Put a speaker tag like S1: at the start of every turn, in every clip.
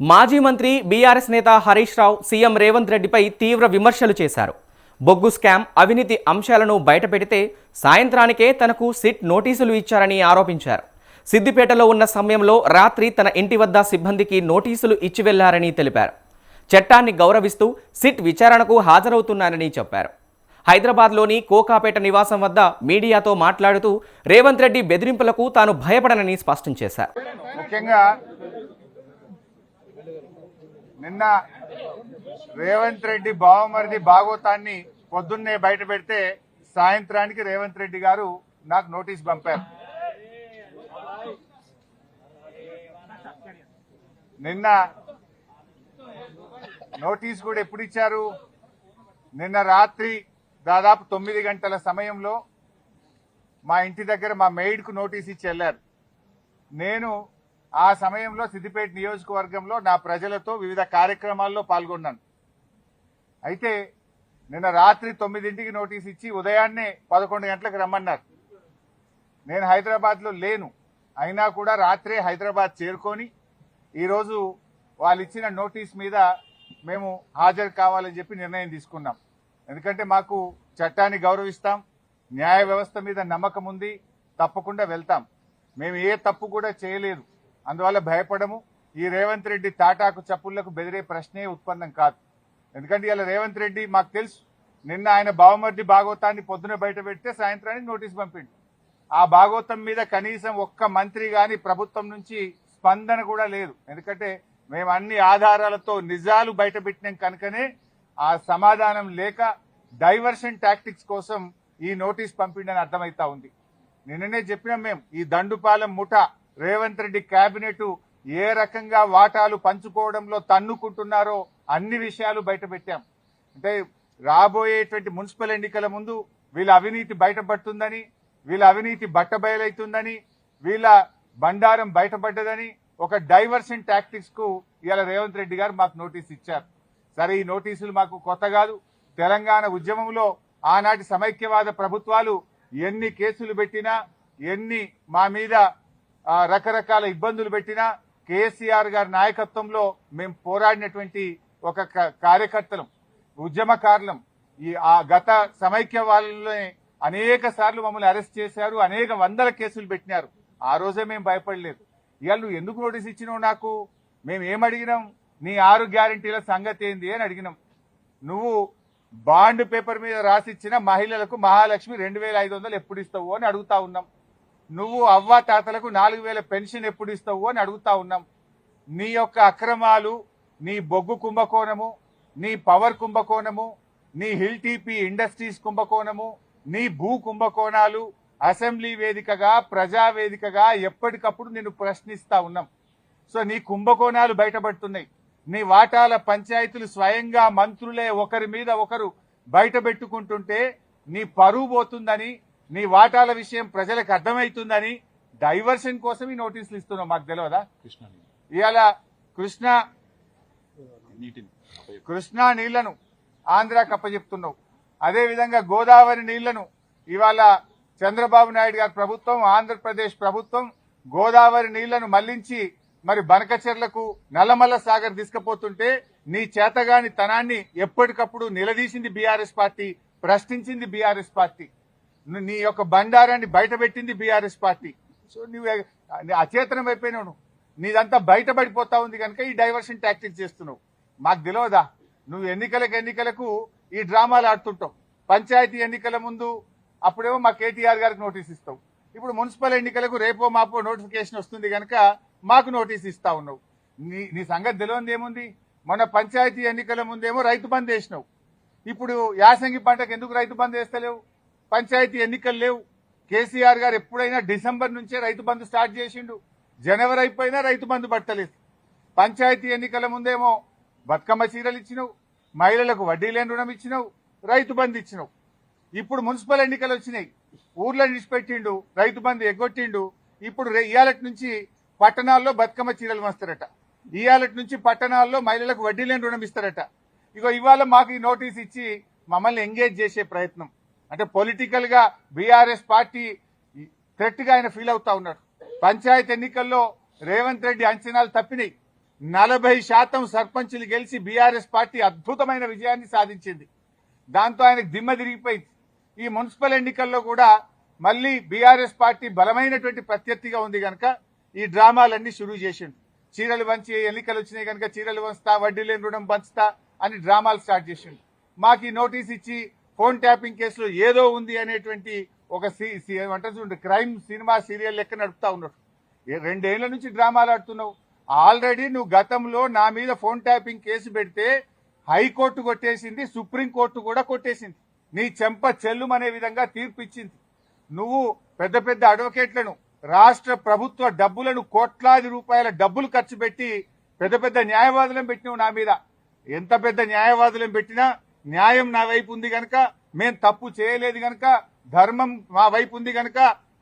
S1: మాజీ మంత్రి బీఆర్ఎస్ నేత హరీష్ రావు సీఎం రేవంత్ రెడ్డిపై తీవ్ర విమర్శలు చేశారు. బొగ్గు స్కామ్, అవినీతి అంశాలను బయటపెడితే సాయంత్రానికే తనకు సిట్ నోటీసులు ఇచ్చారని ఆరోపించారు. సిద్దిపేటలో ఉన్న సమయంలో రాత్రి తన ఇంటి వద్ద సిబ్బందికి నోటీసులు ఇచ్చి వెళ్లారని తెలిపారు. చట్టాన్ని గౌరవిస్తూ సిట్ విచారణకు హాజరవుతున్నానని చెప్పారు. హైదరాబాద్లోని కోకాపేట నివాసం వద్ద మీడియాతో మాట్లాడుతూ రేవంత్ రెడ్డి బెదిరింపులకు తాను భయపడనని స్పష్టం చేశారు.
S2: నిన్న రేవంత్ రెడ్డి బావమరిది భాగోతాన్ని పొద్దున్నే బయట పెడితే సాయంత్రానికి రేవంత్ రెడ్డి గారు నాకు నోటీస్ పంపారు. నిన్న నోటీస్ కూడా ఎప్పుడు ఇచ్చారు? నిన్న రాత్రి దాదాపు 9 గంటల సమయంలో మా ఇంటి దగ్గర మా మెయిడ్కు నోటీస్ ఇచ్చి వెళ్లారు. నేను ఆ సమయంలో సిద్దిపేట నియోజకవర్గంలో నా ప్రజలతో వివిధ కార్యక్రమాల్లో పాల్గొన్నాను. అయితే నిన్న రాత్రి 9ంటికి నోటీస్ ఇచ్చి ఉదయాన్నే 11 గంటలకు రమ్మన్నారు. నేను హైదరాబాద్లో లేను, అయినా కూడా రాత్రే హైదరాబాద్ చేరుకొని ఈరోజు వాళ్ళు ఇచ్చిన నోటీస్ మీద మేము హాజరు కావాలని చెప్పి నిర్ణయం తీసుకున్నాం. ఎందుకంటే మాకు చట్టాన్ని గౌరవిస్తాం, న్యాయ వ్యవస్థ మీద నమ్మకం ఉంది, తప్పకుండా వెళ్తాం. మేము ఏ తప్పు కూడా చేయలేదు, అందువల్ల భయపడము. ఈ రేవంత్ రెడ్డి తాటాకు చప్పుళ్లకు బెదిరే ప్రశ్నే ఉత్పన్నం కాదు. ఎందుకంటే ఇలా రేవంత్ రెడ్డి మాకు తెలుసు, నిన్న ఆయన బావమర్ది భాగవతాన్ని పొద్దున బయట పెడితే సాయంత్రానికి నోటీస్ పంపిండు. ఆ భాగవతం మీద కనీసం ఒక్క మంత్రి గాని ప్రభుత్వం నుంచి స్పందన కూడా లేదు. ఎందుకంటే మేము అన్ని ఆధారాలతో నిజాలు బయట పెట్టినాం కనుకనే ఆ సమాధానం లేక డైవర్షన్ టాక్టిక్స్ కోసం ఈ నోటీస్ పంపిండని అర్థమైతా ఉంది. నిన్ననే చెప్పినాం మేము, ఈ దండుపాలెం ముఠ రేవంత్ రెడ్డి కేబినెట్ ఏ రకంగా వాటాలు పంచుకోవడంలో తన్నుకుంటున్నారో అన్ని విషయాలు బయట పెట్టాం. అంటే రాబోయేటువంటి మున్సిపల్ ఎన్నికల ముందు వీళ్ళ అవినీతి బయటపడుతుందని, వీళ్ళ అవినీతి బట్టబయలైతుందని, వీళ్ళ బండారం బయటపడ్డదని ఒక డైవర్షన్ టాక్టిక్స్ కు ఇవాళ రేవంత్ రెడ్డి గారు మాకు నోటీస్ ఇచ్చారు. సరే, ఈ నోటీసులు మాకు కొత్త కాదు. తెలంగాణ ఉద్యమంలో ఆనాటి సమైక్యవాద ప్రభుత్వాలు ఎన్ని కేసులు పెట్టినా, ఎన్ని మా మీద రకరకాల ఇబ్బందులు పెట్టినా కేసీఆర్ గారి నాయకత్వంలో మేము పోరాడినటువంటి ఒక కార్యకర్తలం, ఉద్యమకారులం. ఆ గత సమైక్యవాదంలోనే అనేక సార్లు మమ్మల్ని అరెస్ట్ చేశారు, అనేక వందల కేసులు పెట్టినారు. ఆ రోజే మేము భయపడలేదు. ఇవాళ నువ్వు ఎందుకు నోటీస్ ఇచ్చినావు నాకు? మేము ఏమడిగినాం? నీ 6 గ్యారంటీల సంగతి ఏంది అని అడిగినాం. నువ్వు బాండ్ పేపర్ మీద రాసిచ్చిన మహిళలకు మహాలక్ష్మి 2500 ఎప్పుడు ఇస్తావు అని అడుగుతా ఉన్నాం. నువ్వు అవ్వా తాతలకు 4000 పెన్షన్ ఎప్పుడు ఇస్తావు అని అడుగుతా ఉన్నాం. నీ యొక్క అక్రమాలు, నీ బొగ్గు కుంభకోణము, నీ పవర్ కుంభకోణము, నీ హిల్ టీపీ ఇండస్ట్రీస్ కుంభకోణము, నీ భూ కుంభకోణాలు అసెంబ్లీ వేదికగా, ప్రజా వేదికగా ఎప్పటికప్పుడు నిన్ను ప్రశ్నిస్తా ఉన్నాం. సో నీ కుంభకోణాలు బయటపడుతున్నాయి. నీ వాటాల పంచాయతీలు స్వయంగా మంత్రులే ఒకరి మీద ఒకరు బయట పెట్టుకుంటుంటే నీ పరువు పోతుందని, నీ వాటాల విషయం ప్రజలకు అర్థమవుతుందని డైవర్షన్ కోసం ఈ నోటీసులు ఇస్తున్నావు. మాకు తెలియదా? ఇవాళ కృష్ణా నీళ్లను ఆంధ్రాకి అప్పచెప్తున్నావు. అదేవిధంగా గోదావరి నీళ్లను ఇవాళ చంద్రబాబు నాయుడు గారి ప్రభుత్వం, ఆంధ్రప్రదేశ్ ప్రభుత్వం గోదావరి నీళ్లను మళ్లించి మరి బనకచెర్లకు, నల్లమల్ల సాగర్ తీసుకుపోతుంటే నీ చేతగాని తనాన్ని ఎప్పటికప్పుడు నిలదీసింది బీఆర్ఎస్ పార్టీ, ప్రశ్నించింది బీఆర్ఎస్ పార్టీ. నీ యొక్క బండారాన్ని బయటపెట్టింది బీఆర్ఎస్ పార్టీ. సో నువ్వు అచేతనం అయిపోయినావు. నీదంతా బయటపడిపోతా ఉంది కనుక ఈ డైవర్షన్ టాక్టిక్స్ చేస్తున్నావు. మాకు తెలియదా? నువ్వు ఎన్నికలకు ఈ డ్రామాలు ఆడుతుంటావు. పంచాయతీ ఎన్నికల ముందు అప్పుడేమో మా కేటీఆర్ గారికి నోటీస్ ఇస్తావు. ఇప్పుడు మున్సిపల్ ఎన్నికలకు రేపో మాపో నోటిఫికేషన్ వస్తుంది కనుక మాకు నోటీస్ ఇస్తా ఉన్నావు. నీ సంగతి తెలియదు ఏముంది? మొన్న పంచాయతీ ఎన్నికల ముందేమో రైతు బంద్ వేసినావు. ఇప్పుడు యాసంగి పంటకు ఎందుకు రైతు బంద్ వేస్తలేవు? పంచాయతీ ఎన్నికలు లేవు. కేసీఆర్ గారు ఎప్పుడైనా డిసెంబర్ నుంచే రైతు బంద్ స్టార్ట్ చేసిండు. జనవరి అయిపోయినా రైతు బంద్ పట్టలేదు. పంచాయతీ ఎన్నికల ముందేమో బతుకమ్మ చీరలు ఇచ్చినావు, మహిళలకు వడ్డీ లేని రుణం ఇచ్చినావు, రైతు బంద్ ఇచ్చినావు. ఇప్పుడు మున్సిపల్ ఎన్నికలు వచ్చినాయి, ఊర్లో నిడిచిపెట్టిండు, రైతు బంద్ ఎగ్గొట్టిండు. ఇప్పుడు ఇయాలటి నుంచి పట్టణాల్లో బతుకమ్మ చీరలు వస్తారట, ఇయాలటి నుంచి పట్టణాల్లో మహిళలకు వడ్డీ లేని రుణం ఇస్తారట. ఇగో ఇవాళ మాకు ఈ నోటీస్ ఇచ్చి మమ్మల్ని ఎంగేజ్ చేసే ప్రయత్నం. అంటే పొలిటికల్ గా బీఆర్ఎస్ పార్టీ థ్రెట్ గా ఆయన ఫీల్ అవుతా ఉన్నాడు. పంచాయత్ ఎన్నికల్లో రేవంత్ రెడ్డి అంచనాలు తప్పినాయి. 40% సర్పంచులు గెలిచి బీఆర్ఎస్ పార్టీ అద్భుతమైన విజయాన్ని సాధించింది. దాంతో ఆయనకు దిమ్మ తిరిగిపోయింది. ఈ మున్సిపల్ ఎన్నికల్లో కూడా మళ్ళీ బీఆర్ఎస్ పార్టీ బలమైనటువంటి ప్రత్యర్థిగా ఉంది కనుక ఈ డ్రామాలన్నీ షురూ చేసిండు. చీరలు పంచి ఎన్నికలు వచ్చినాయి కనుక చీరలు పంచుతా, వడ్డీ లేని రుణం పంచుతా అని డ్రామాలు స్టార్ట్ చేసిండు. మాకు ఈ నోటీస్ ఇచ్చి ఫోన్ ట్యాపింగ్ కేసులో ఏదో ఉంది అనేటువంటి ఒక క్రైమ్ సినిమా సీరియల్ లెక్క నడుపుతా ఉన్నాడు. 2 ఏళ్ల నుంచి డ్రామాలు ఆడుతున్నావు. ఆల్రెడీ నువ్వు గతంలో నా మీద ఫోన్ ట్యాపింగ్ కేసు పెడితే హైకోర్టు కొట్టేసింది, సుప్రీంకోర్టు కూడా కొట్టేసింది. నీ చెంప చెల్లుమనే విధంగా తీర్పు ఇచ్చింది. నువ్వు పెద్ద పెద్ద అడ్వకేట్లను, రాష్ట్ర ప్రభుత్వ డబ్బులను, కోట్లాది రూపాయల డబ్బులు ఖర్చు పెట్టి పెద్ద పెద్ద న్యాయవాదులను పెట్టినావు నా మీద. ఎంత పెద్ద న్యాయవాదులను పెట్టినా న్యాయం నా వైపు ఉంది గనక, మేం తప్పు చేయలేదు గనక, ధర్మం మా వైపు ఉంది గనక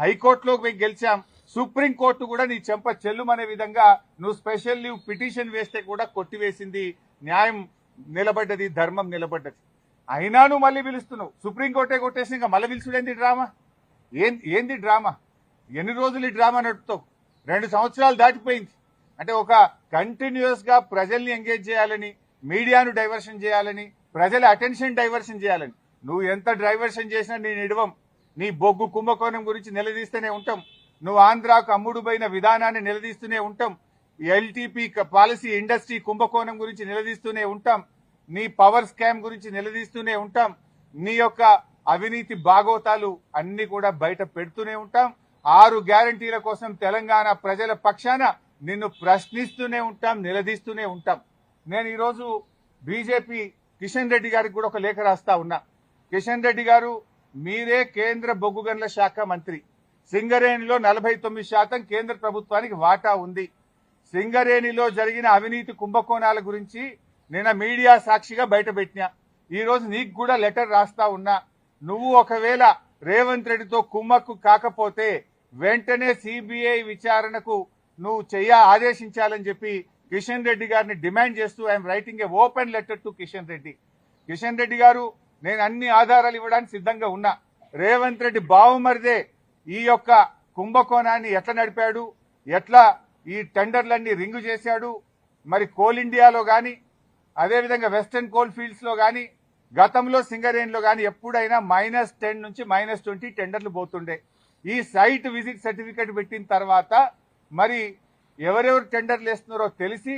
S2: హైకోర్టులోకి మేము గెలిచాం. సుప్రీంకోర్టు కూడా నీ చెంప చెల్లుమనే విధంగా నువ్వు స్పెషల్ లీవ్ పిటిషన్ వేస్తే కూడా కొట్టివేసింది. న్యాయం నిలబడ్డది, ధర్మం నిలబడ్డది. అయినా నువ్వు మళ్ళీ పిలుస్తున్నావు. సుప్రీంకోర్టే కొట్టేసి ఇంకా మళ్ళీ పిలుచుడేంది డ్రామా? ఏంది డ్రామా? ఎన్ని రోజులు ఈ డ్రామా నడుపుతావు? 2 సంవత్సరాలు దాటిపోయింది. అంటే ఒక కంటిన్యూస్ గా ప్రజల్ని ఎంగేజ్ చేయాలని, మీడియాను డైవర్షన్ చేయాలని, ప్రజల అటెన్షన్ డైవర్షన్ చేయాలని నువ్వు ఎంత డైవర్షన్ చేసినా నేను ఇడవం. నీ బొగ్గు కుంభకోణం గురించి నిలదీస్తూనే ఉంటాం. నువ్వు ఆంధ్రాకు అమ్ముడు పోయిన విధానాన్ని నిలదీస్తూనే ఉంటాం. ఎల్టీపీ పాలసీ ఇండస్ట్రీ కుంభకోణం గురించి నిలదీస్తూనే ఉంటాం. నీ పవర్ స్కామ్ గురించి నిలదీస్తూనే ఉంటాం. నీ యొక్క అవినీతి బాగోతాలు అన్ని కూడా బయట పెడుతూనే ఉంటాం. 6 గ్యారంటీల కోసం తెలంగాణ ప్రజల పక్షాన నిన్ను ప్రశ్నిస్తూనే ఉంటాం, నిలదీస్తూనే ఉంటాం. నేను ఈరోజు బీజేపీ కిషన్ రెడ్డి గారికి కూడా ఒక లేఖ రాస్తా ఉన్నా. కిషన్ రెడ్డి గారు, మీరే కేంద్ర బొగ్గు గనుల శాఖ మంత్రి. సింగరేణిలో 49% కేంద్ర ప్రభుత్వానికి వాటా ఉంది. సింగరేణిలో జరిగిన అవినీతి కుంభకోణాల గురించి నిన్న మీడియా సాక్షిగా బయటపెట్టినా. ఈ రోజు నీకు కూడా లెటర్ రాస్తా ఉన్నా. నువ్వు ఒకవేళ రేవంత్ రెడ్డితో కుమ్మక్కు కాకపోతే వెంటనే సిబిఐ విచారణకు నువ్వు ఆదేశించాలని చెప్పి కిషన్ రెడ్డి గారిని డిమాండ్ చేస్తూ I'm writing A open letter to Kishan Reddy. Kishan Reddy గారు, నేను అన్ని ఆధారాలు ఇవ్వడానికి సిద్ధంగా ఉన్నా. రేవంత్ రెడ్డి బావమరిదే ఈ యొక్క కుంభకోణాన్ని ఎట్లా నడిపాడు, ఎట్లా ఈ టెండర్లన్నీ రింగు చేశాడు, మరి కోల్ ఇండియాలో గాని, అదేవిధంగా వెస్టర్న్ కోల్ ఫీల్డ్స్ లో గాని, గతంలో సింగరేణిలో గాని ఎప్పుడైనా -10 నుంచి -20 టెండర్లు పోతుండే. ఈ సైట్ విజిట్ సర్టిఫికేట్ పెట్టిన తర్వాత మరి ఎవరెవరు టెండర్లు వేస్తున్నారో తెలిసి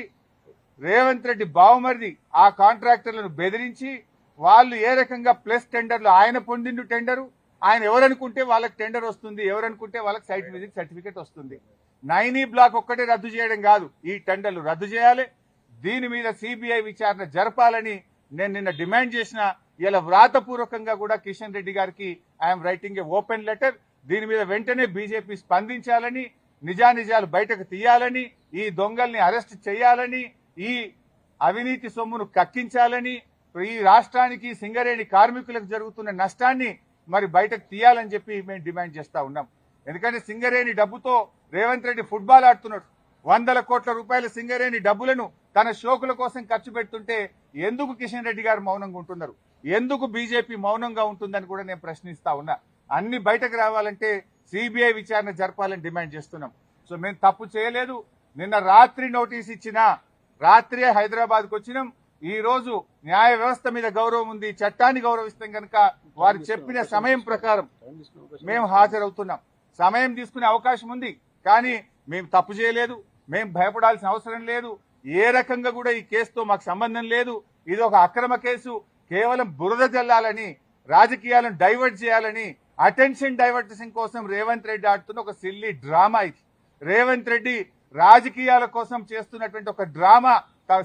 S2: రేవంత్ రెడ్డి బావమరిది ఆ కాంట్రాక్టర్లను బెదిరించి వాళ్ళు ఏ రకంగా ప్లస్ టెండర్లు, ఆయన పొందిండు టెండరు, ఆయన ఎవరనుకుంటే వాళ్ళకి టెండర్ వస్తుంది, ఎవరనుకుంటే వాళ్ళకి సైట్ విజిట్ సర్టిఫికేట్ వస్తుంది. 9E బ్లాక్ ఒక్కటే రద్దు చేయడం కాదు, ఈ టెండర్లు రద్దు చేయాలి. దీని మీద సిబిఐ విచారణ జరపాలని నేను నిన్న డిమాండ్ చేసిన. ఇలా వ్రాతపూర్వకంగా కూడా కిషన్ రెడ్డి గారికి I'm writing A open letter. దీని మీద వెంటనే బీజేపీ స్పందించాలని, నిజానిజాలు బయటకు తీయాలని, ఈ దొంగల్ని అరెస్ట్ చేయాలని, ఈ అవినీతి సొమ్మును కక్కించాలని, ఈ రాష్ట్రానికి సింగరేణి కార్మికులకు జరుగుతున్న నష్టాన్ని మరి బయటకు తీయాలని చెప్పి మేము డిమాండ్ చేస్తా ఉన్నాం. ఎందుకంటే సింగరేణి డబ్బుతో రేవంత్ రెడ్డి ఫుట్బాల్ ఆడుతున్నాడు. 100 కోట్ల రూపాయల సింగరేణి డబ్బులను తన షోకుల కోసం ఖర్చు పెడుతుంటే ఎందుకు కిషన్ రెడ్డి గారు మౌనంగా ఉంటున్నారు? ఎందుకు బీజేపీ మౌనంగా ఉంటుందని కూడా నేను ప్రశ్నిస్తా ఉన్నా. అన్ని బయటకు రావాలంటే సిబిఐ విచారణ జరపాలని డిమాండ్ చేస్తున్నాం. సో మేము తప్పు చేయలేదు. నిన్న రాత్రి నోటీస్ ఇచ్చినా, రాత్రే హైదరాబాద్కు వచ్చినాం. ఈ రోజు న్యాయ వ్యవస్థ మీద గౌరవం ఉంది, చట్టాన్ని గౌరవిస్తాం కనుక వారు చెప్పిన సమయం ప్రకారం మేము హాజరవుతున్నాం. సమయం తీసుకునే అవకాశం ఉంది, కానీ మేము తప్పు చేయలేదు, మేము భయపడాల్సిన అవసరం లేదు. ఏ రకంగా కూడా ఈ కేసుతో మాకు సంబంధం లేదు. ఇది ఒక అక్రమ కేసు. కేవలం బురద జల్లాలని, రాజకీయాలను డైవర్ట్ చేయాలని, అటెన్షన్ డైవర్షన్ కోసం రేవంత్ రెడ్డి ఆడుతున్న ఒక సిల్లీ డ్రామా ఇది. రేవంత్ రెడ్డి రాజకీయాల కోసం చేస్తున్నటువంటి ఒక డ్రామా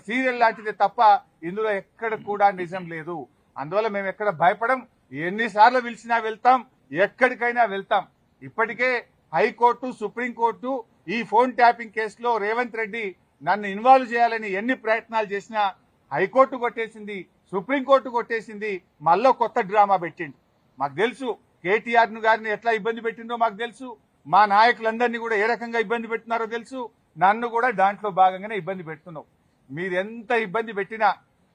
S2: సీరియల్ లాంటిదే తప్ప ఇందులో ఎక్కడ కూడా నిజం లేదు. అందువల్ల మేము ఎక్కడ భయపడం. ఎన్నిసార్లు పిలిచినా వెళ్తాం, ఎక్కడికైనా వెళ్తాం. ఇప్పటికే హైకోర్టు, సుప్రీంకోర్టు ఈ ఫోన్ ట్యాపింగ్ కేసులో రేవంత్ రెడ్డి నన్ను ఇన్వాల్వ్ చేయాలని ఎన్ని ప్రయత్నాలు చేసినా హైకోర్టు కొట్టేసింది, సుప్రీంకోర్టు కొట్టేసింది. మళ్ళీ కొత్త డ్రామా పెట్టిండు. మాకు తెలుసు కేటీఆర్ గారిని ఎట్లా ఇబ్బంది పెట్టిందో మాకు తెలుసు. మా నాయకులందరినీ కూడా ఏ రకంగా ఇబ్బంది పెట్టినారో తెలుసు. నన్ను కూడా దాంట్లో భాగంగానే ఇబ్బంది పెడుతున్నావు. మీరెంత ఇబ్బంది పెట్టినా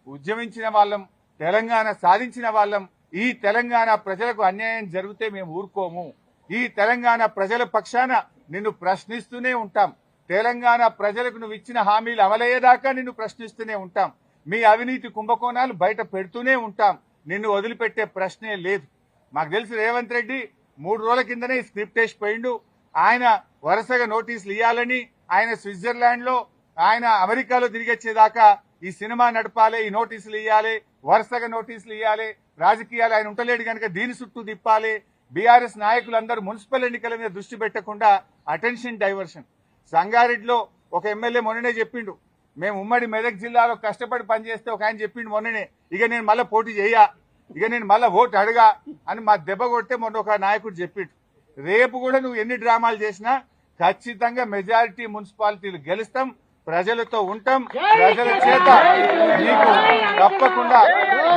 S2: ఉద్యమించిన వాళ్ళం, తెలంగాణ సాధించిన వాళ్ళం. ఈ తెలంగాణ ప్రజలకు అన్యాయం జరిగితే మేము ఊరుకోము. ఈ తెలంగాణ ప్రజల పక్షాన నిన్ను ప్రశ్నిస్తూనే ఉంటాం. తెలంగాణ ప్రజలకు నువ్వు ఇచ్చిన హామీలు అమలయ్యేదాకా నిన్ను ప్రశ్నిస్తూనే ఉంటాం. మీ అవినీతి కుంభకోణాలు బయట పెడుతూనే ఉంటాం. నిన్ను వదిలిపెట్టే ప్రశ్నే లేదు. మాకు తెలుసు రేవంత్ రెడ్డి 3 రోజుల కిందనే స్క్రిప్ట్ వేసిపోయిండు. ఆయన వరుసగా నోటీసులు ఇవ్వాలని, ఆయన స్విట్జర్లాండ్ లో, ఆయన అమెరికాలో తిరిగొచ్చేదాకా ఈ సినిమా నడపాలి, ఈ నోటీసులు ఇవ్వాలి, వరుసగా నోటీసులు ఇవ్వాలి, రాజకీయాలు ఆయన ఉంటలేడు కనుక దీని చుట్టూ తిప్పాలి. బీఆర్ఎస్ నాయకులందరూ మున్సిపల్ ఎన్నికల మీద దృష్టి పెట్టకుండా అటెన్షన్ డైవర్షన్. సంగారెడ్డిలో ఒక ఎమ్మెల్యే మొన్ననే చెప్పిండు, మేము ఉమ్మడి మెదక్ జిల్లాలో కష్టపడి పనిచేస్తే ఒక ఆయన చెప్పిండు మొన్ననే, ఇక నేను మళ్ళీ పోటీ చేయా, ఇక నేను మళ్ళీ ఓటు అడగా అని మా దెబ్బ కొడితే మొన్న ఒక నాయకుడు చెప్పిండు. రేపు కూడా నువ్వు ఎన్ని డ్రామాలు చేసినా ఖచ్చితంగా మెజారిటీ మున్సిపాలిటీలు గెలుస్తాం, ప్రజలతో ఉంటాం, ప్రజల చేత నీకు తప్పకుండా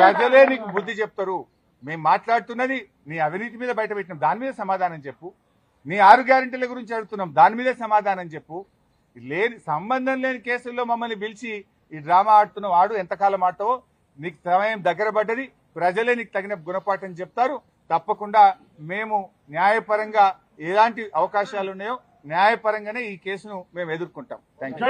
S2: ప్రజలే నీకు బుద్ధి చెప్తారు. మేము మాట్లాడుతున్నది నీ అవినీతి మీద బయట పెట్టినాం, దాని మీద సమాధానం చెప్పు. నీ 6 గ్యారెంటీల గురించి అడుగుతున్నాం, దాని మీదే సమాధానం చెప్పు. సంబంధం లేని కేసుల్లో మమ్మల్ని పిలిచి ఈ డ్రామా ఆడుతున్నావు, ఆడు ఎంతకాలం ఆడతావో, నీకు సమయం దగ్గర పడ్డది, ప్రజలే నీకు తగిన గుణపాఠం చెప్తారు. తప్పకుండా మేము న్యాయపరంగా ఎలాంటి అవకాశాలు ఉన్నాయో న్యాయపరంగానే ఈ కేసును మేము ఎదుర్కొంటాం. Thank you.